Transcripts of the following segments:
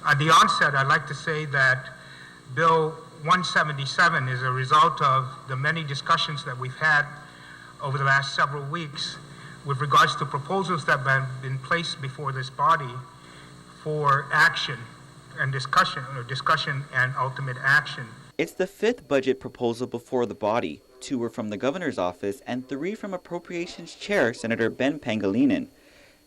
At the onset, I'd like to say that Bill 177 is a result of the many discussions that we've had over the last several weeks with regards to proposals that have been placed before this body for action and discussion and ultimate action. It's the fifth budget proposal before the body. 2 were from the governor's office and 3 from Appropriations Chair Senator Ben Pangilinan.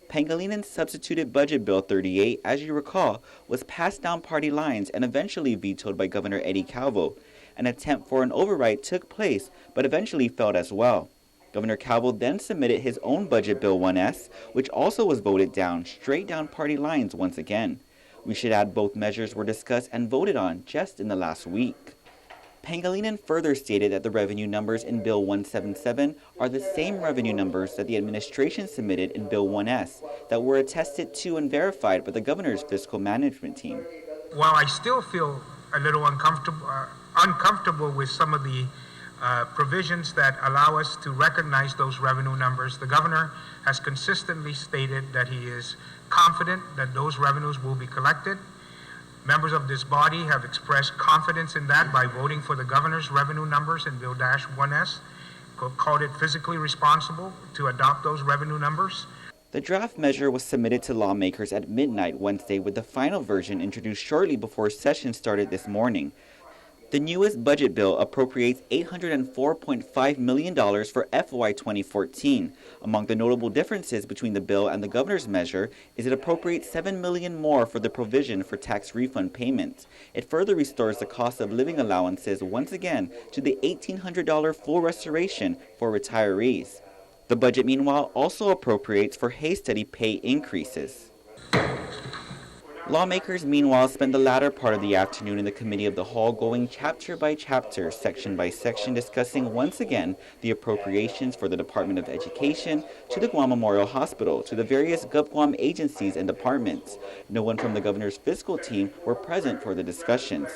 Pangalinan's substituted Budget Bill 38, as you recall, was passed down party lines and eventually vetoed by Governor Eddie Calvo. An attempt for an override took place, but eventually failed as well. Governor Calvo then submitted his own Budget Bill 1S, which also was voted down, straight down party lines once again. We should add both measures were discussed and voted on just in the last week. Pangilinan further stated that the revenue numbers in Bill 177 are the same revenue numbers that the administration submitted in Bill 1S that were attested to and verified by the governor's fiscal management team. While I still feel a little uncomfortable with some of the provisions that allow us to recognize those revenue numbers, the governor has consistently stated that he is confident that those revenues will be collected. Members of this body have expressed confidence in that by voting for the governor's revenue numbers in Bill 1S, called it fiscally responsible to adopt those revenue numbers. The draft measure was submitted to lawmakers at midnight Wednesday, with the final version introduced shortly before session started this morning. The newest budget bill appropriates $804.5 million for FY 2014. Among the notable differences between the bill and the governor's measure is it appropriates $7 million more for the provision for tax refund payments. It further restores the cost of living allowances once again to the $1,800 full restoration for retirees. The budget, meanwhile, also appropriates for Hay Study pay increases. Lawmakers, meanwhile, spent the latter part of the afternoon in the Committee of the Whole going chapter by chapter, section by section, discussing once again the appropriations for the Department of Education, to the Guam Memorial Hospital, to the various GovGuam agencies and departments. No one from the governor's fiscal team were present for the discussions.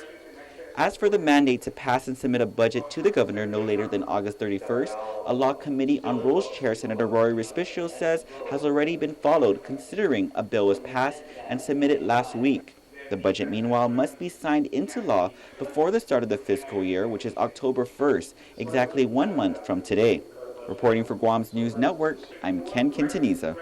As for the mandate to pass and submit a budget to the governor no later than August 31st, a law committee on rules chair Senator Rory Respicio says has already been followed, considering a bill was passed and submitted last week. The budget, meanwhile, must be signed into law before the start of the fiscal year, which is October 1st, exactly 1 month from today. Reporting for Guam's News Network, I'm Ken Quintaniza.